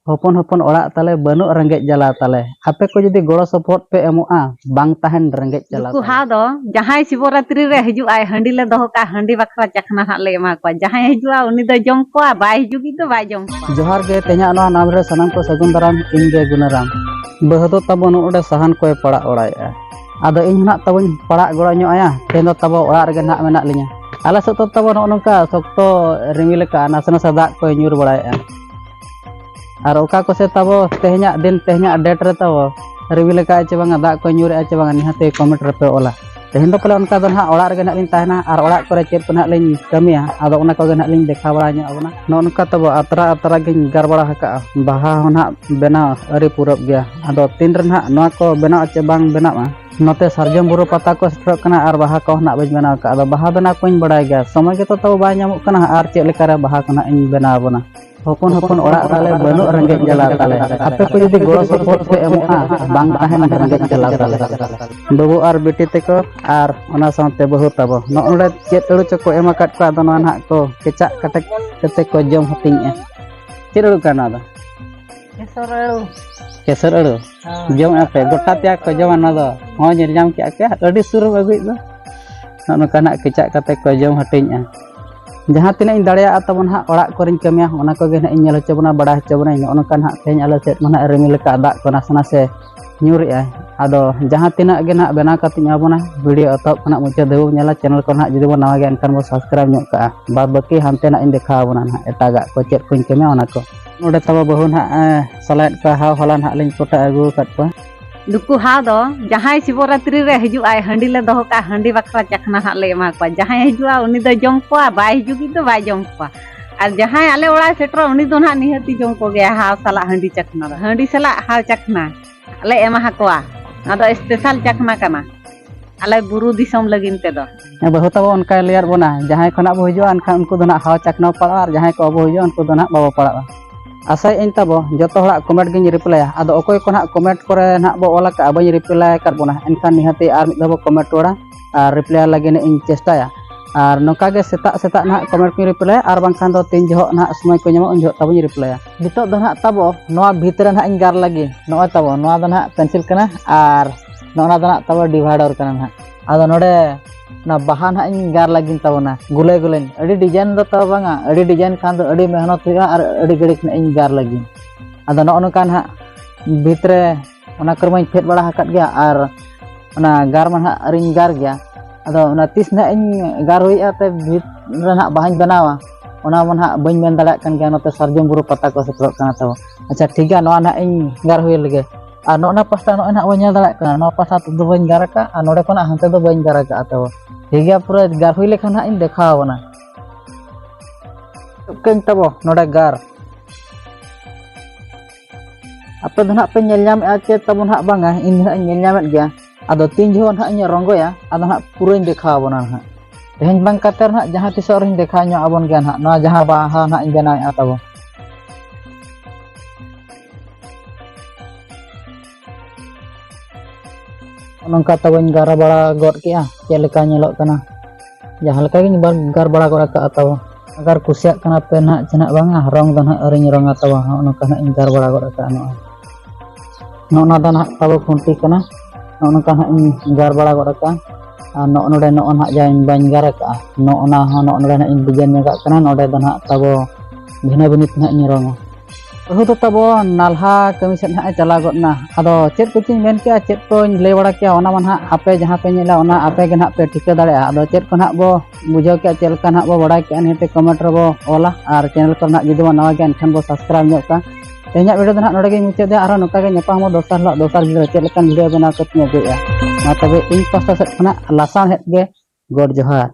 hopon hopon orak tale banuk renggek jala tale. Ape ko jadi goro support pe emoa bang tahan renggek jala. Duku ha do jahai Siboratri re hiju ay handi le doho ka handi bakra chakna hak le ema ko jahai hijua uni do jom ko bai hiju gitu bai jom ko. Johar ge tenya no naam re sanam ko sagun daram inge gunaram. Bahado tabon ode sahan ko parak oraia. Ado ing nak tabon parak gora nyo aya. Tendo tabo orak rege nak menak linya. Ala sokto tabon nongka sokto rimil ka nasana sadak ko nyur baraia. Ar oka ko se tabo tehnya din tehnya date re tabo review ka ache banga dak ko nyure ache banga nihate comment repe ola tehin do pala onka don ha orak rege nak lin tahna ar orak kore chet ko nak lin kamiya ado ona ko ge nak lin dekha baranya abona no onka tabo atra ge gar bara haka baha hona bena ari purab gya ado tin ren ha no ko bena ache bang bena ma note sarjam buru pata ko setrok kana ar baha ko nak bej bena ka ado baha bena koin badai gya somay ge to tabo ba nyamuk kana ar chet lekara baha kana in bena abona hopon hopon orak tale banuk renggek jala tale ape ko jadi goro support pe emoa bang tahan renggek jala tale babu ar biti teko ar ona sante bahu tabo no ore chet elu coko emakat ko ado no hak ko kecak katek ketek ko jom hating e chet elu kana do kesar elu jom ape gota tia ko jom ana do ho nyir jam ki ake adi suruh agui do no kana kecak katek ko jom hating e जहाँ तीन दाड़ा तबन हाँ ओड़ा को कमिया इन चबना बड़ा चबना नौकान हाँ तेज आलो चेत मना रिमिल का दाग को नासना से ᱧᱩᱨᱮ ᱟᱫᱚ ᱡᱟᱦᱟᱸ ᱛᱤᱱᱟᱹᱜ ᱜᱮ ᱱᱟᱜ ᱵᱮᱱᱟᱣ ᱠᱟᱛᱮᱧ ᱟᱵᱚᱱᱟ ᱵᱷᱤᱰᱤᱭᱳ ᱮᱛᱚᱦᱚᱵ ᱠᱷᱚᱱᱟᱜ ᱢᱩᱪᱟᱹᱫ ᱫᱷᱟᱹᱵᱤᱡ ᱧᱮᱞᱟ ᱪᱮᱱᱮᱞ ᱠᱚ ᱱᱟᱜ ᱡᱩᱫᱤ ᱵᱚᱱ ᱱᱟᱣᱟ ᱜᱮᱭᱟ ᱮᱱᱠᱷᱟᱱ ᱵᱚᱱ ᱥᱟᱵᱥᱠᱨᱟᱭᱤᱵ ᱧᱚᱜ ᱠᱟᱜᱼᱟ ᱵᱟᱫ ᱵᱟᱹᱠᱤ ᱦᱟᱱᱛᱮ ᱱᱟᱜ ᱤᱧ ᱫᱮᱠᱷᱟᱣ ᱟᱵᱚᱱᱟ ᱱᱟᱜ ᱮᱴᱟᱜᱟᱜ ᱠᱚ ᱪᱮᱫ ᱠᱚᱧ ᱠᱟᱹᱢᱤᱭᱟ ᱚᱱᱟ ᱠᱚ ᱱᱚᱰᱮ ᱛᱟᱵᱚ ᱵᱟᱹᱦᱩ ᱱᱟᱜ ᱥᱟᱞᱟᱭᱮᱫ ᱠᱚᱣᱟ ᱦᱟᱣ ᱦᱚᱞᱟ ᱱᱟᱜ ᱞᱤᱧ ᱯᱚᱴᱟ ᱟᱹᱜᱩ ᱟᱠᱟᱫ ᱠᱚᱣᱟ दुकु हा दो जहां शिवरात्रि रे हजू आय हंडी ले दहो का हंडी बकरा चखना हाथ ले एमा को जहां हजुआ उनी दो जम को बाय हजुगी तो बाय जम को और जहां आले ओड़ा सेट्रो उनी दो ना निहती जम को गया हा साला हंडी चखना हंडी साला हा चखना आले एमा हकवा अदो स्पेशल चखना कना आले बुरु दिसम लगिन ते दो बहु तब उनका लेयर बोना जहां खना बो हजुआ अनखान उनको दो ना हा चखना पड़ा और जहां को बो हजुआ उनको दो ना बाबा पड़ा आशा इन तब जो कमेंट गिन रिप्लाय अदो अकोय को ना कमेंट करे ना बो ओला का बई रिप्लाय कर बोना एनखान निहते आर मिद दबो कमेंट ओड़ा और रिप्लाय लगे इन चेष्टाया और नौका के सेता सेता ना कमेंट की रिप्लाय और बांखान दो तीन जो ना समय को ñamo उन जो तब रिप्लाय नितो दो ना तब नोआ भीतर ना इन गार लगे नोआ तब नोआ दो ना पेंसिल कना और नोना दो ना तब डिवाइडर कना ना अदो नोडे ना बाहा ना इन गार लगिन तबना गुले गुले अड़ी डिजाइन दो तब बांगा अड़ी डिजाइन खान दो अड़ी मेहनत हुआ और अड़ी गड़ी ना इन गार लगिन अदो नो नोकान हा भीतरे ओना करमाई फेट बड़ा हकत गया और ओना गार मन हा अरिन गार गया अदो ओना तीस ना इन गार हुई ते भीतर ना बाहाñ बनावा ओना मन हा बइन मेन दाड़ा कन गया नते सरजम बुरु पता को सेटरो कना तब अच्छा ठीक है नोआ ना इन गार हुई लगे और नोना पास्ता नो ना बइन दाड़ा कना नो पास्ता तो बइन गार का और नोडे कोना हंते दो बइन गार का तब ठीक है पूरा गार हुई लेखन इन देखावना कन तब नोडे गार आपे दो ना पे नेल नाम आचे तब ना बांगा इन नेल नामेत गया अदो तीन जो ना इन रंगोया अदो ना पूरा इन देखावना ना तेहन बांग कातर ना जहां तिसो रिन देखा ᱧᱚ आबन गया ना नोआ जहां बाहा ना इन बनाया तब नौका तब गारा बड़ा गद के चे लेका ñelok kana जहां लेका गिन गार बड़ा गद का तब अगर कुसिया kana पे ना चना बांगा रंग दो ना अरिन रंगा तब नौका ना इन गार बड़ा गद का नो ना दो ना तब खुंटी kana नौका ना इन गार बड़ा गद का और नोडे नो ना जाइन बाइन गार का नो ना नोडे ना इन डिजाइन में का kana नोडे दो ना तब भिना बिनित ना इन रंग बहु तो तब नालहा कमी से ना चला गना अदो चेत को चिन मेन के चेत को ले बड़ा के ओना मन हा आपे जहां पे नेला ओना आपे के ना पे ठिका दाड़े अदो चेत को ना बो बुझो के चेल का ना बो बड़ा के अनते कमेंट रे बो ओला और चैनल को ना जुदी बो नवा के एनखान बो सब्सक्राइब ᱧᱚᱜ का तेजा वीडियो ना नोडे के मुचे दे आरो नोका के नेपा मो दोसर वीडियो चेल का वीडियो बना के ᱧᱚᱜ गया ना तबे इन पास्ता से खना लासा हेत गे गॉड जोहार।